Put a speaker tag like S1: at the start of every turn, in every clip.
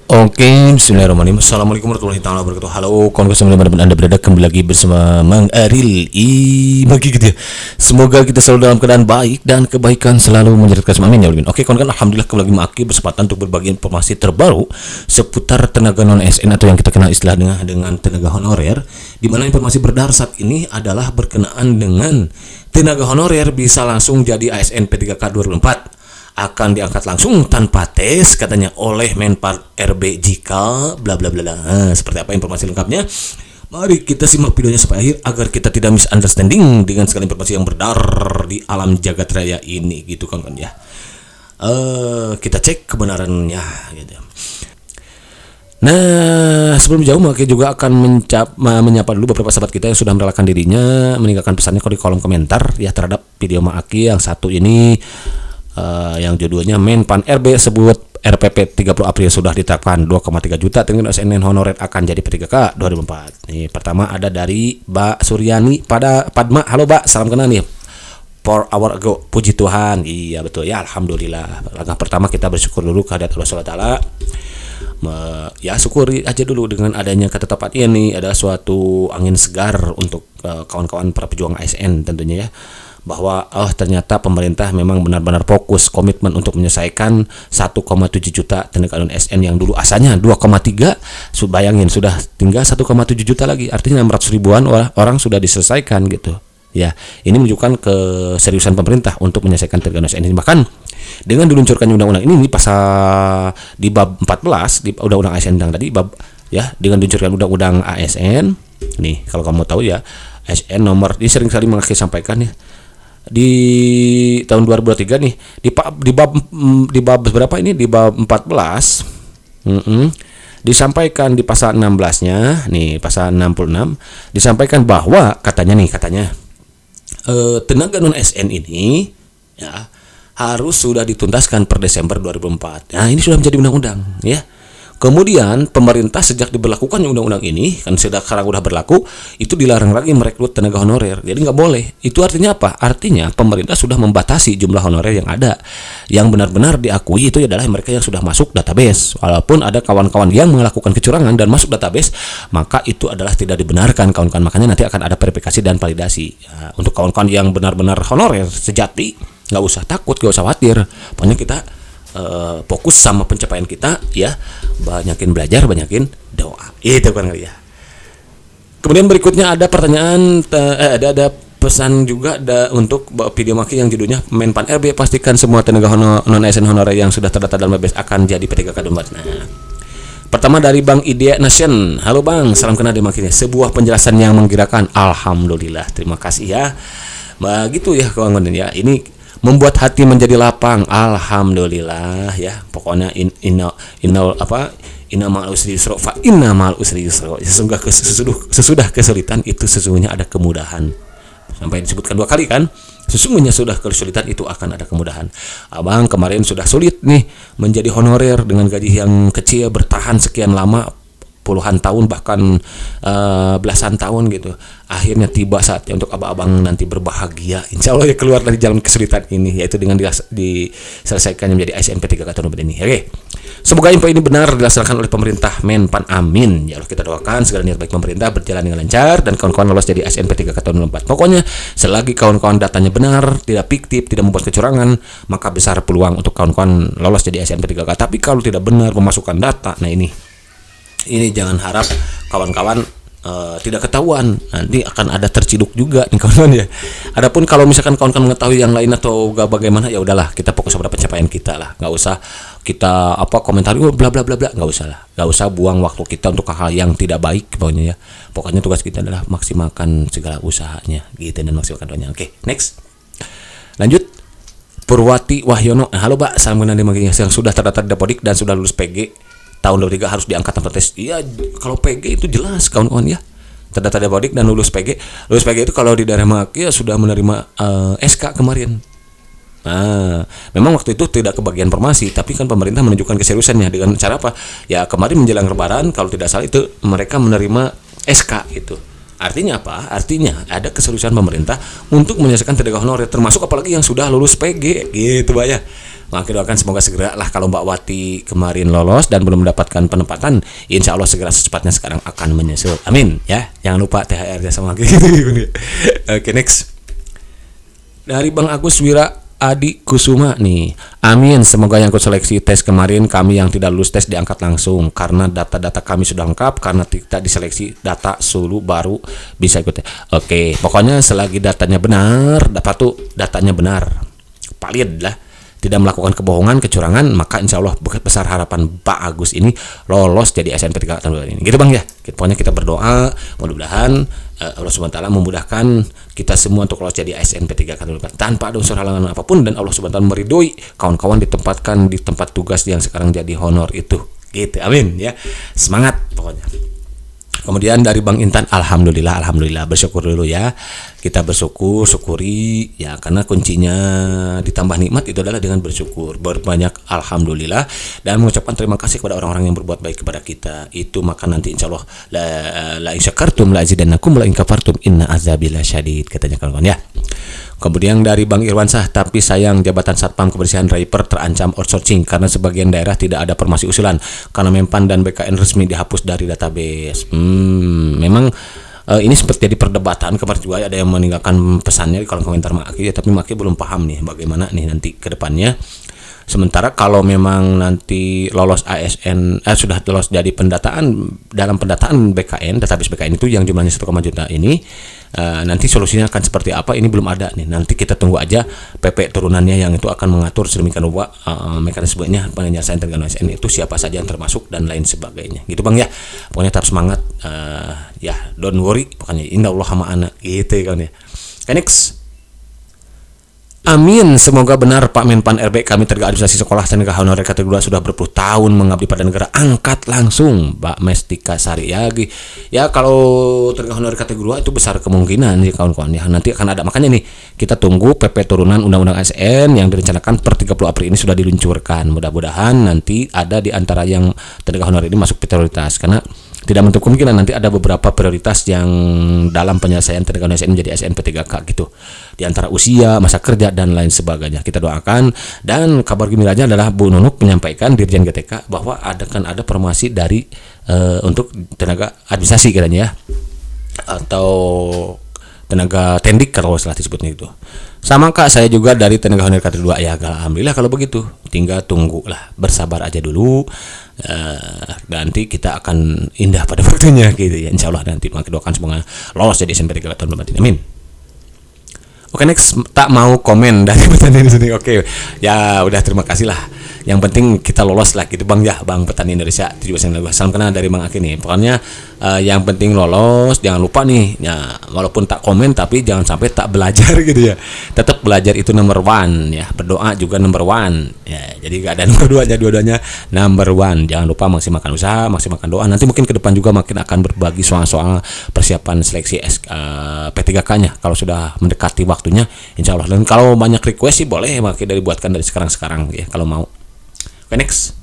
S1: Oke, bismillahirrahmanirrahim. Assalamualaikum warahmatullahi taala wabarakatuh. Halo, kawan kawan dimanapun Anda berada, kembali lagi bersama Mang Aril bagi gitu ya. Semoga kita selalu dalam keadaan baik dan kebaikan selalu menyertai semua. Amin ya Allah. Oke, kawan kawan, alhamdulillah kembali lagi Maki berkesempatan untuk berbagi informasi terbaru seputar tenaga non ASN atau yang kita kenal istilah dengan tenaga honorer. Di mana informasi berdasar saat ini adalah berkenaan dengan tenaga honorer bisa langsung jadi ASN P3K 2004. Akan diangkat langsung tanpa tes katanya oleh Menpar RB jika bla bla bla bla. Seperti apa informasi lengkapnya? Mari kita simak videonya sampai akhir agar kita tidak misunderstanding dengan segala informasi yang beredar di alam jagat raya ini gitu kan ya. Kita cek kebenarannya gitu. Nah, sebelum jauh Maki juga akan menyapa dulu beberapa sahabat kita yang sudah merelakan dirinya meninggalkan pesannya di kolom komentar ya terhadap video Maki yang satu ini. Yang judulnya Menpan RB sebut RPP 30 April sudah ditetapkan 2,3 juta dengan ASN honorer akan jadi P3K 2004. Nih, pertama ada dari Mbak Suryani Padma. Halo Mbak, salam kenal nih. 4 hour ago, puji Tuhan. Iya betul ya, alhamdulillah. Langkah pertama kita bersyukur dulu kehadirat Allah SWT. Ya syukuri aja dulu dengan adanya ketetapan ini ada suatu angin segar untuk kawan-kawan para pejuang ASN tentunya ya. Bahwa ternyata pemerintah memang benar-benar fokus komitmen untuk menyelesaikan 1,7 juta tenaga non ASN yang dulu asalnya 2,3, bayangin sudah tinggal 1,7 juta lagi, artinya 600 ribuan orang sudah diselesaikan gitu ya. Ini menunjukkan keseriusan pemerintah untuk menyelesaikan tenaga non ASN ini. Bahkan dengan diluncurkannya undang-undang ini pasal di bab 14 di undang-undang ASN yang tadi bab ya, dengan diluncurkan undang-undang ASN nih, kalau kamu tahu ya, ASN nomor ini sering-sering Maki sampaikan ya, di tahun 2023 nih di bab berapa ini, di bab 14 disampaikan di pasal 16-nya nih, pasal 66 disampaikan bahwa katanya tenaga non ASN ini ya harus sudah dituntaskan per Desember 2004. Nah, ini sudah menjadi undang-undang ya. Kemudian pemerintah sejak diberlakukannya undang-undang ini, kan sekarang udah berlaku, itu dilarang lagi merekrut tenaga honorer. Jadi nggak boleh. Itu artinya apa? Artinya pemerintah sudah membatasi jumlah honorer yang ada. Yang benar-benar diakui itu adalah mereka yang sudah masuk database. Walaupun ada kawan-kawan yang melakukan kecurangan dan masuk database, maka itu adalah tidak dibenarkan kawan-kawan. Makanya nanti akan ada verifikasi dan validasi. Ya, untuk kawan-kawan yang benar-benar honorer sejati, nggak usah takut, nggak usah khawatir. Pokoknya kita fokus sama pencapaian kita ya, banyakin belajar, banyakin doa, itu kan ya. Kemudian berikutnya ada pertanyaan, ada pesan juga untuk video Maki yang judulnya Menpan RB pastikan semua tenaga non ASN honorer yang sudah terdaftar dalam BPS akan jadi P3K 2004. Nah, pertama dari Bang Idea Nation. Halo Bang, salam kenal di Maki. Sebuah penjelasan yang menggirakan. Alhamdulillah, terima kasih ya. Begitu ya kawan-kawan ya. Ini membuat hati menjadi lapang. Alhamdulillah ya. Pokoknya inna ma'al usri yusra fa inna ma'al usri yusra. Sesudah kesulitan itu sesungguhnya ada kemudahan. Sampai disebutkan 2 kali kan. Sesungguhnya sudah kesulitan itu akan ada kemudahan. Abang kemarin sudah sulit nih menjadi honorer dengan gaji yang kecil, bertahan sekian lama, puluhan tahun bahkan belasan tahun gitu. Akhirnya tiba saatnya untuk abang-abang nanti berbahagia, insya Allah ya, keluar dari jalan kesulitan ini, yaitu dengan diselesaikannya menjadi ASN P3K tahun ini. Oke, semoga info ini benar dilaksanakan oleh pemerintah Menpan, amin ya Allah. Kita doakan segala niat baik pemerintah berjalan dengan lancar dan kawan-kawan lolos jadi ASN P3K tahun 2004. Pokoknya selagi kawan-kawan datanya benar, tidak fiktif, tidak membuat kecurangan, maka besar peluang untuk kawan-kawan lolos jadi ASN P3K. Tapi kalau tidak benar memasukkan data, nah ini jangan harap kawan-kawan tidak ketahuan, nanti akan ada terciduk juga nih kawan-kawan ya. Adapun kalau misalkan kawan-kawan mengetahui yang lain atau gak bagaimana, ya udahlah, kita fokus pada pencapaian kita lah, nggak usah kita komentari bla bla bla bla, nggak usah buang waktu kita untuk hal yang tidak baik pokoknya ya. Pokoknya tugas kita adalah maksimalkan segala usahanya gitu dan maksimalkan doanya. Oke, next lanjut. Purwati Wahyono, halo Mbak, salam kenal yang sudah terdaftar di Dapodik dan sudah lulus PG tahun 2003 harus diangkat tanpa tes. Iya, kalau PG itu jelas kawan-kawan ya. Terdaftar di Dapodik dan lulus PG. Lulus PG itu kalau di daerah Maki ya sudah menerima SK kemarin. Nah, memang waktu itu tidak kebagian informasi, tapi kan pemerintah menunjukkan keseriusannya dengan cara apa? Ya kemarin menjelang Lebaran kalau tidak salah itu mereka menerima SK itu. Artinya apa? Artinya ada keseriusan pemerintah untuk menyelesaikan tenaga honorer, termasuk apalagi yang sudah lulus PG gitu Pak ya. Maka doakan semoga segera lah kalau Mbak Wati kemarin lolos dan belum mendapatkan penempatan, insya Allah segera secepatnya sekarang akan menyusul. Amin ya. Jangan lupa THR jasa gitu. Oke, next. Dari Bang Agus Wira Adi Kusuma nih. Amin, semoga yang ikut seleksi tes kemarin kami yang tidak lulus tes diangkat langsung karena data-data kami sudah lengkap, karena tidak diseleksi data sulu baru bisa ikut. Oke, pokoknya selagi datanya benar, datanya benar, valid lah, tidak melakukan kebohongan, kecurangan, maka insya Allah besar harapan Pak Agus ini lolos jadi SNP3 tahun ini. Gitu Bang ya. Pokoknya kita berdoa mudah-mudahan Allah SWT memudahkan kita semua untuk lolos jadi SNP3 tanpa ada unsur halangan apapun, dan Allah SWT meridhoi kawan-kawan ditempatkan di tempat tugas yang sekarang jadi honor itu. Gitu. Amin ya. Semangat pokoknya. Kemudian dari Bang Intan, alhamdulillah bersyukur dulu ya. Kita syukuri ya, karena kuncinya ditambah nikmat itu adalah dengan bersyukur, berbanyak alhamdulillah dan mengucapkan terima kasih kepada orang-orang yang berbuat baik kepada kita. Itu maka nanti insyaallah la in syakartum la azidannakum la in kafartum inna azabi lasyadid, katanya kawan-kawan ya. Kemudian dari Bang Irwansah, tapi sayang jabatan Satpam Kebersihan Raper terancam outsourcing karena sebagian daerah tidak ada formasi usulan karena Mempan dan BKN resmi dihapus dari database. Memang ini sempat jadi perdebatan kemarin juga, ada yang meninggalkan pesannya di kolom komentar Maki ya, tapi Maki belum paham nih bagaimana nih nanti ke depannya. Sementara kalau memang nanti lolos ASN sudah lolos jadi pendataan dalam pendataan BKN, database BKN itu yang jumlahnya 1, juta ini, nanti solusinya akan seperti apa ini belum ada nih. Nanti kita tunggu aja PP turunannya yang itu akan mengatur sedemikian rupa mekanismenya penyelesaian tergantung ASN itu siapa saja yang termasuk dan lain sebagainya. Gitu Bang ya. Pokoknya tetap semangat ya, don't worry, pokoknya innallaha ma'ana gitu kan ya. Next. Amin, semoga benar Pak Menpan RB kami tenaga administrasi sekolah tenaga honorer kategori 2 sudah berpuluh tahun mengabdi pada negara, angkat langsung Mbak Mestika Sari ya. Kalau tenaga honorer kategori 2 itu besar kemungkinan sih kawan-kawan ya, nanti akan ada, makanya nih kita tunggu PP turunan Undang-Undang ASN yang direncanakan per 30 April ini sudah diluncurkan. Mudah-mudahan nanti ada di antara yang tenaga honorer ini masuk prioritas, karena tidak menutup kemungkinan nanti ada beberapa prioritas yang dalam penyelesaian tenaga ASN menjadi SNP3K gitu, di antara usia, masa kerja dan lain sebagainya. Kita doakan, dan kabar gembiranya adalah Bu Nunuk menyampaikan Dirjen GTK bahwa akan ada promosi dari untuk tenaga administrasi katanya ya, atau tenaga tendik kalau salah disebutnya itu. Sama Kak, saya juga dari tenaga honorer kategori 2 ya. Alhamdulillah kalau begitu, tinggal tunggu lah, bersabar aja dulu. Nanti kita akan indah pada waktunya gitu ya, insyaallah nanti. Maka doakan semoga lolos jadi SNP3 tahun 2024. Amin. Oke, next, tak mau komen dari petani di sini. Oke, ya udah, terima kasih lah. Yang penting kita lolos lah gitu Bang ya, Bang Petani Indonesia. Salam kenal dari Bang Aki nih. Pokoknya yang penting lolos, jangan lupa nih ya, walaupun tak komen tapi jangan sampai tak belajar gitu ya. Tetap belajar itu number one ya, berdoa juga number one ya. Jadi gak ada nomor 2 nya, dua-duanya number one. Jangan lupa maksimalkan usaha, maksimalkan doa. Nanti mungkin ke depan juga makin akan berbagi soal-soal persiapan seleksi P3K-nya kalau sudah mendekati waktunya, insya Allah. Dan kalau banyak request sih boleh makin dibuatkan dari sekarang ya kalau mau. Oke, next.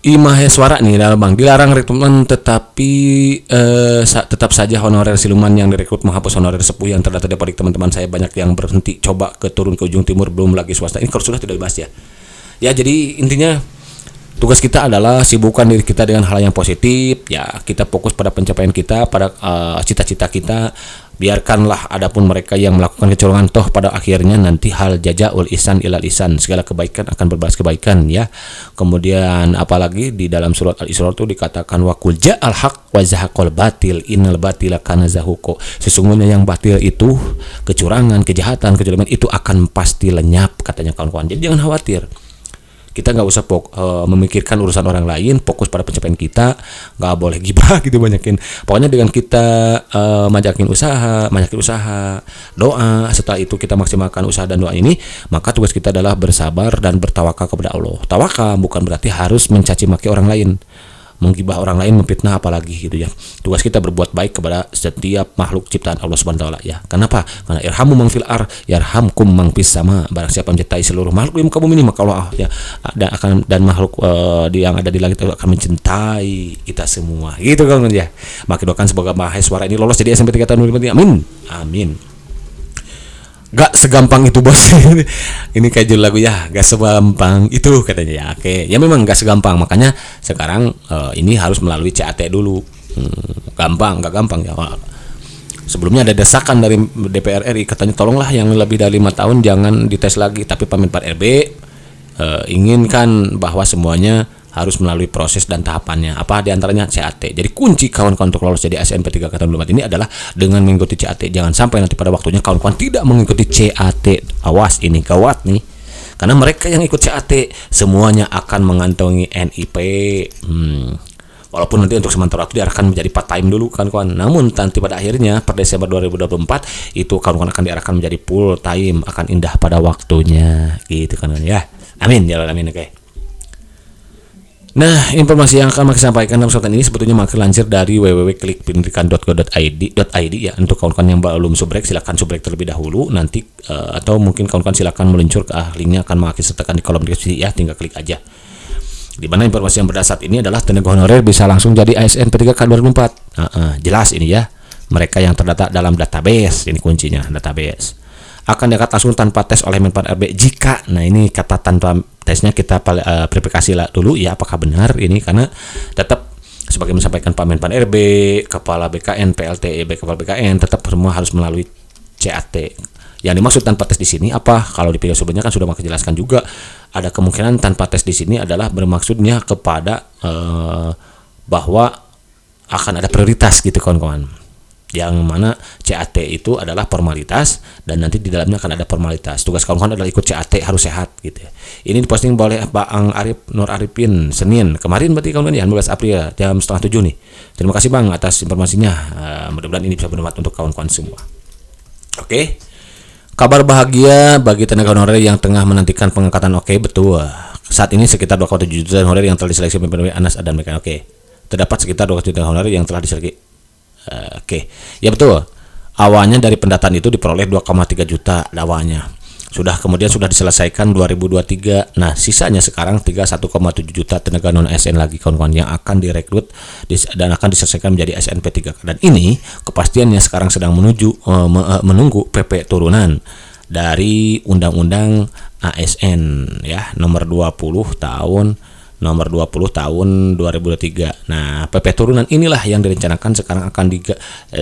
S1: Imaheswara nih dalam Bang, dilarang rekrutmen tetapi tetap saja honorer siluman yang direkrut menghapus honorer sepuh yang terdata di balik teman-teman saya banyak yang berhenti coba turun ke ujung timur, belum lagi swasta. Ini kalau sudah tidak dibahas ya. Ya, jadi intinya tugas kita adalah sibukkan diri kita dengan hal yang positif ya. Kita fokus pada pencapaian kita, pada cita-cita kita. Biarkanlah adapun mereka yang melakukan kecurangan, toh pada akhirnya nanti hal jazaul ihsan ilal ihsan, segala kebaikan akan berbalas kebaikan ya. Kemudian apalagi di dalam surat Al-Isra itu dikatakan waqul ja'al haq wa zahaqal batil innal batila kana zahuqa. Sesungguhnya yang batil itu, kecurangan, kejahatan, kejoliman itu akan pasti lenyap, katanya kawan-kawan. Jadi jangan khawatir. Kita nggak usah memikirkan urusan orang lain, fokus pada pencapaian kita, nggak boleh gibah gitu banyakin. Pokoknya dengan kita majakin usaha, doa, setelah itu kita maksimalkan usaha dan doa ini, maka tugas kita adalah bersabar dan bertawakal kepada Allah. Tawakal bukan berarti harus mencaci maki orang lain, menggibah orang lain, memfitnah apalagi gitu ya. Tugas kita berbuat baik kepada setiap makhluk ciptaan Allah Subhanahu wa taala ya. Kenapa? Karena irhamu man fil ar yarhamkum man fis sama. Barang siapa mencintai seluruh makhluk di muka bumi ini, maka Allah ya dan makhluk yang ada di langit akan mencintai kita semua. Gitu kan ya. Maka doakan semoga Maheswara ini lolos jadi SNP3 tahun 2023. Amin. Amin. Gak segampang itu bos. Ini kayak judul lagu ya, gak segampang itu katanya ya. Oke, ya memang gak segampang, makanya sekarang ini harus melalui CAT dulu. Gampang, gak gampang ya. Sebelumnya ada desakan dari DPR RI, katanya tolonglah yang lebih dari 5 tahun jangan dites lagi. Tapi Pak Menpan RB inginkan bahwa semuanya harus melalui proses dan tahapannya. Apa diantaranya CAT. Jadi kunci kawan-kawan untuk lolos jadi ASN P3K tahun 2024 ini adalah dengan mengikuti CAT. Jangan sampai nanti pada waktunya kawan-kawan tidak mengikuti CAT. Awas, ini gawat nih. Karena mereka yang ikut CAT semuanya akan mengantongi NIP. Walaupun nanti untuk sementara waktu diarahkan menjadi part time dulu kawan-kawan. Namun nanti pada akhirnya per Desember 2024 itu kawan-kawan akan diarahkan menjadi full time, akan indah pada waktunya gitu kan ya. Amin ya Allah, amin. Oke. Nah, informasi yang akan saya sampaikan dalam kesempatan ini sebetulnya makin lansir dari www.klikpendidikan.go.id ya. Untuk kawan-kawan yang belum subrek, silakan subrek terlebih dahulu nanti atau mungkin kawan-kawan silakan meluncur ke linknya akan makin sertakan di kolom deskripsi ya, tinggal klik aja. Di mana informasi yang berdasar ini adalah tenaga honorer bisa langsung jadi ASN P3K 2024. Jelas ini ya. Mereka yang terdata dalam database, ini kuncinya, database. Akan diangkat langsung tanpa tes oleh Menpan RB jika, nah ini kata tanpa tesnya kita verifikasi lah dulu ya apakah benar ini, karena tetap sebagai disampaikan Pak Menpan RB, Kepala BKN, PLT, Kepala BKN tetap semua harus melalui CAT. Yang dimaksud tanpa tes di sini apa? Kalau di video sebelumnya kan sudah menjelaskan juga ada kemungkinan tanpa tes di sini adalah bermaksudnya kepada bahwa akan ada prioritas gitu kawan-kawan. Yang mana CAT itu adalah formalitas dan nanti di dalamnya akan ada formalitas. Tugas kawan-kawan adalah ikut CAT, harus sehat gitu. Ini diposting oleh Bang Arif Nur Arifin Senin kemarin, berarti kawan-kawan ya 16 April jam 6:30 nih. Terima kasih Bang atas informasinya. Mudah-mudahan ini bisa bermanfaat untuk kawan-kawan semua. Oke. Kabar bahagia bagi tenaga honorer yang tengah menantikan pengangkatan. Oke, betul. Saat ini sekitar 2,7 juta honorer yang telah diseleksi PPNB Anas dan mereka. Oke. Terdapat sekitar 2 juta honorer yang telah diseleksi. Oke, ya betul. Awalnya dari pendataan itu diperoleh 2,3 juta awalnya. Kemudian sudah diselesaikan 2023. Nah, sisanya sekarang 31,7 juta tenaga non ASN lagi kawan-kawan yang akan direkrut dan akan diselesaikan menjadi ASN P3K. Dan ini kepastiannya sekarang sedang menunggu PP turunan dari Undang-Undang ASN ya, nomor 20 tahun 2023. Nah, PP turunan inilah yang direncanakan sekarang akan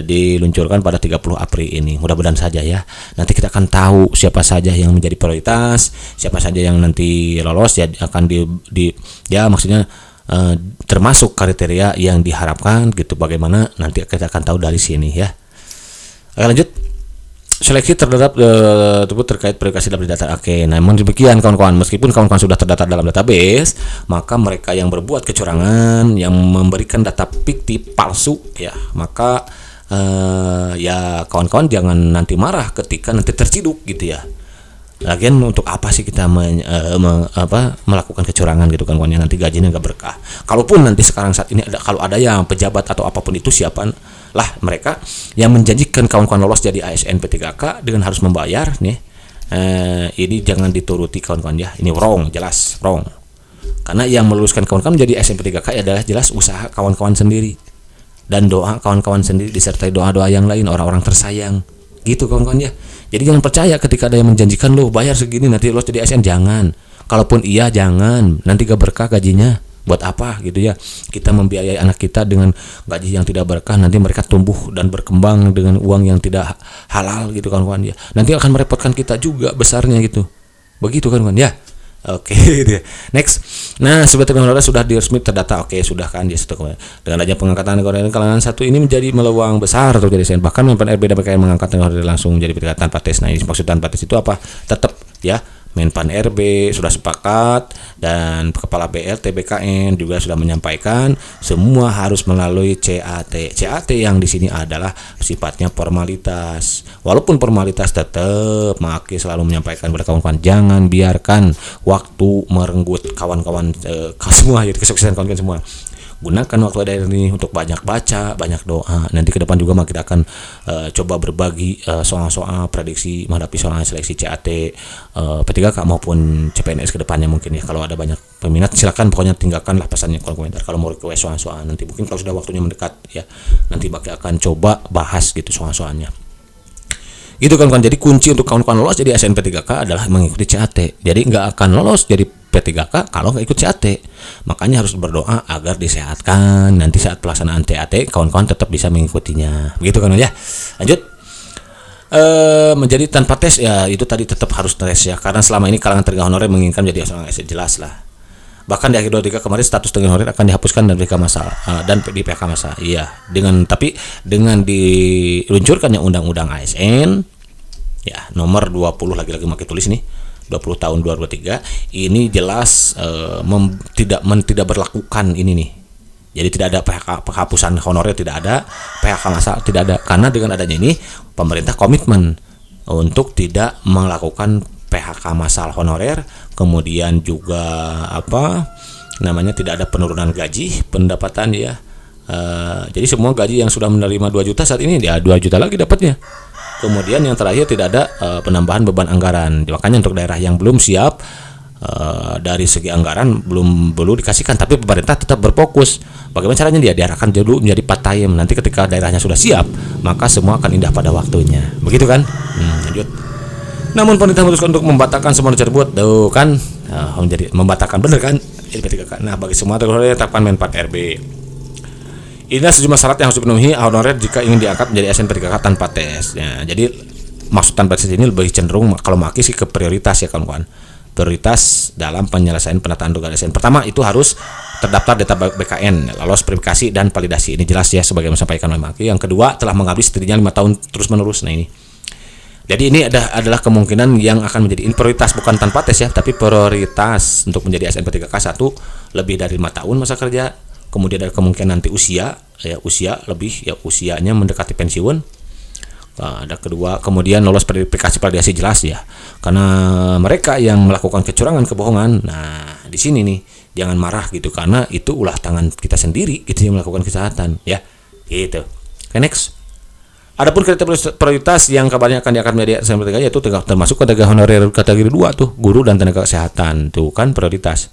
S1: diluncurkan pada 30 April ini. Mudah-mudahan saja ya. Nanti kita akan tahu siapa saja yang menjadi prioritas, siapa saja yang nanti lolos ya akan maksudnya termasuk kriteria yang diharapkan gitu. Bagaimana nanti kita akan tahu dari sini ya. Oke, lanjut. Seleksi terkait verifikasi dalam data. Oke, namun demikian kawan-kawan, meskipun kawan-kawan sudah terdata dalam database, maka mereka yang berbuat kecurangan, yang memberikan data fiktif palsu, ya, maka ya kawan-kawan jangan nanti marah ketika nanti terciduk gitu ya. Lagian untuk apa sih kita melakukan kecurangan gitu kan, kawan, yang nanti gajinya nggak berkah. Kalaupun nanti sekarang saat ini kalau ada yang pejabat atau apapun itu siapa lah mereka yang menjanjikan kawan-kawan lolos jadi ASN P3K dengan harus membayar nih, ini jangan dituruti kawan-kawan ya. Ini wrong, jelas wrong. Karena yang meluluskan kawan-kawan menjadi ASN P3K adalah jelas usaha kawan-kawan sendiri dan doa kawan-kawan sendiri disertai doa-doa yang lain orang-orang tersayang gitu kawan-kawan ya. Jadi jangan percaya ketika ada yang menjanjikan lo bayar segini nanti lolos jadi ASN, jangan. Kalaupun iya jangan, nanti gak berkah gajinya. Buat apa gitu ya kita membiayai anak kita dengan gaji yang tidak berkah, nanti mereka tumbuh dan berkembang dengan uang yang tidak halal gitu kawan-kawan ya, nanti akan merepotkan kita juga besarnya gitu, begitu kawan-kawan ya. Oke, next. Nah, sebetulnya honorer sudah diresmi terdata. Oke, sudah kan dia setuju. Dengan adanya pengangkatan honorer kalangan satu ini menjadi meluang besar untuk jadi ASN. Bahkan Menpan RB dan BKN mengangkat honorer langsung menjadi P3K tanpa tes. Nah, ini maksud tanpa tes itu apa? Tetap ya Menpan RB sudah sepakat dan Kepala BLT BKN juga sudah menyampaikan semua harus melalui CAT. CAT yang di sini adalah sifatnya formalitas. Walaupun formalitas tetap Maki selalu menyampaikan kepada kawan-kawan jangan biarkan waktu merenggut kawan-kawan semua jadi kesuksesan kawan-kawan semua. Gunakan waktu ada ini untuk banyak baca, banyak doa. Nanti ke depan juga kita akan coba berbagi soal-soal prediksi menghadapi soal seleksi CAT P3K maupun CPNS ke depannya mungkin ya. Kalau ada banyak peminat silakan pokoknya tinggalkanlah pesannya kolom komentar kalau mau request soal-soal nanti mungkin kalau sudah waktunya mendekat ya. Nanti Baki akan coba bahas gitu soal-soalnya. Gitu kan. Jadi kunci untuk kawan-kawan lolos jadi ASN P3K adalah mengikuti CAT. Jadi nggak akan lolos jadi P3K kalau nggak ikut CAT. Makanya harus berdoa agar disehatkan. Nanti saat pelaksanaan CAT kawan-kawan tetap bisa mengikutinya. Begitu kan ya. Lanjut. Menjadi tanpa tes ya itu tadi tetap harus tes ya, karena selama ini kalangan tenaga honorer menginginkan menjadi seorang ASN, jelas lah. Bahkan di akhir 23 kemarin status tenaga honorer akan dihapuskan dan PHK masa dan di PHK masa. Iya, dengan diluncurkannya undang-undang ASN ya nomor 20 lagi-lagi pakai tulis nih 20 tahun 2023 ini jelas tidak berlakukan ini nih. Jadi tidak ada penghapusan honorer, tidak ada PHK masa, tidak ada, karena dengan adanya ini pemerintah komitmen untuk tidak melakukan PHK massal honorer, kemudian juga tidak ada penurunan gaji pendapatan ya. Jadi semua gaji yang sudah menerima 2 juta saat ini ya 2 juta lagi dapatnya. Kemudian yang terakhir tidak ada penambahan beban anggaran. Makanya untuk daerah yang belum siap dari segi anggaran belum dikasihkan, tapi pemerintah tetap berfokus bagaimana caranya dia diarahkan dulu menjadi part time. Nanti ketika daerahnya sudah siap maka semua akan indah pada waktunya, begitu kan. Lanjut. Namun pemerintah memutuskan untuk membatalkan semua tersebut tuh kan, menjadi membatalkan bener kan jadi P3K. Nah bagi semua honorer tetapkan Men 4 RB. Inilah sejumlah syarat yang harus dipenuhi honorer jika ingin diangkat menjadi ASN P3K tanpa tes. Ya, jadi maksud tanpa tes ini lebih cenderung kalau maki sih ke prioritas ya kawan-kawan. Prioritas dalam penyelesaian penataan tugas ASN. Pertama itu harus terdaftar data BKN, lolos verifikasi dan validasi. Ini jelas ya sebagaimana disampaikan oleh Maki. Yang kedua telah mengabdi setidaknya 5 tahun terus menerus. Nah ini. Jadi ini adalah kemungkinan yang akan menjadi prioritas, bukan tanpa tes ya, tapi prioritas untuk menjadi ASN P3K. 1 lebih dari 5 tahun masa kerja. Kemudian ada kemungkinan nanti usia lebih ya, usianya mendekati pensiun. Ada kedua, kemudian lolos verifikasi validasi, jelas ya, karena mereka yang melakukan kecurangan, kebohongan. Nah di sini nih jangan marah gitu, karena itu ulah tangan kita sendiri gitu yang melakukan kejahatan ya gitu. Oke, next. Adapun kriteria prioritas yang kabarnya akan diangkat menjadi ASN P3K yaitu termasuk tenaga honorer kategori 2 tuh, guru dan tenaga kesehatan tuh kan prioritas.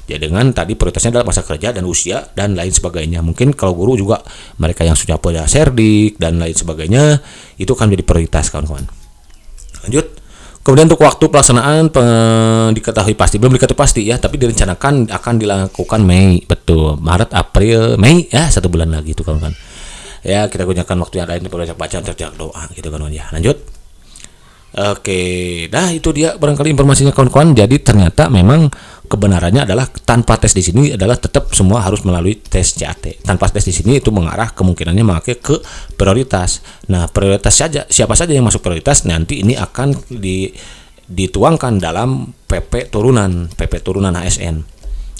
S1: Ya dengan tadi prioritasnya adalah masa kerja dan usia dan lain sebagainya. Mungkin kalau guru juga mereka yang sudah punya serdik dan lain sebagainya itu akan menjadi prioritas kawan-kawan. Lanjut. Kemudian untuk waktu pelaksanaan diketahui pasti, belum diketahui pasti ya, tapi direncanakan akan dilakukan Mei, betul, Maret, April, Mei ya, 1 bulan lagi itu kawan-kawan. Ya kita gunakan waktu yang lain untuk baca terjak doa gitu kawan-kawan ya. Lanjut. Oke, nah itu dia barangkali informasinya kawan-kawan. Jadi ternyata memang kebenarannya adalah tanpa tes di sini adalah tetap semua harus melalui tes CAT. Tanpa tes di sini itu mengarah kemungkinannya memakai ke prioritas. Nah, prioritas saja, siapa saja yang masuk prioritas nanti ini akan dituangkan dalam PP turunan ASN.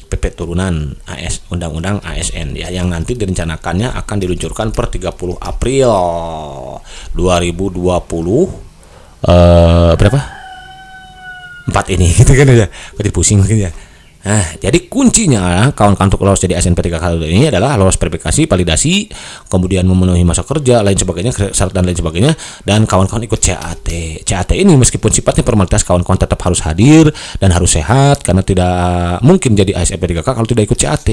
S1: PP turunan AS Undang-Undang ASN ya, yang nanti direncanakannya akan diluncurkan per 30 April 2020 berapa? 4 ini gitu kan ya. Jadi pusing mungkin ya. Nah, jadi kuncinya kawan-kawan untuk lolos jadi ASN P3K ini adalah lolos verifikasi, validasi, kemudian memenuhi masa kerja, lain sebagainya, syarat dan lain sebagainya, dan kawan-kawan ikut CAT. CAT ini meskipun sifatnya formalitas, kawan-kawan tetap harus hadir dan harus sehat, karena tidak mungkin jadi ASN P3K kalau tidak ikut CAT.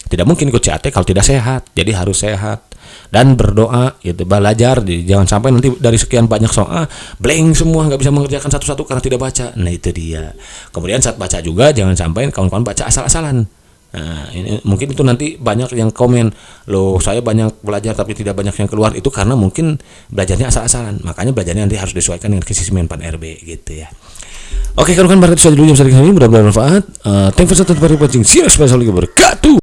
S1: Tidak mungkin ikut CAT kalau tidak sehat. Jadi harus sehat dan berdoa gitu, belajar. Jangan sampai nanti dari sekian banyak soal blank semua, nggak bisa mengerjakan satu-satu karena tidak baca. Nah itu dia. Kemudian saat baca juga jangan sampai kawan-kawan baca asal-asalan. Nah ini mungkin itu nanti banyak yang komen, loh saya banyak belajar tapi tidak banyak yang keluar. Itu karena mungkin belajarnya asal-asalan. Makanya belajarnya nanti harus disesuaikan dengan krisis Men 4 RB gitu ya. Oke kawan-kawan, berarti itu saja dulu yang bisa kami, mudah-mudahan bermanfaat. Thank you for watching. See you next time. Assalamualaikum warahmatullahi wabarakatuh.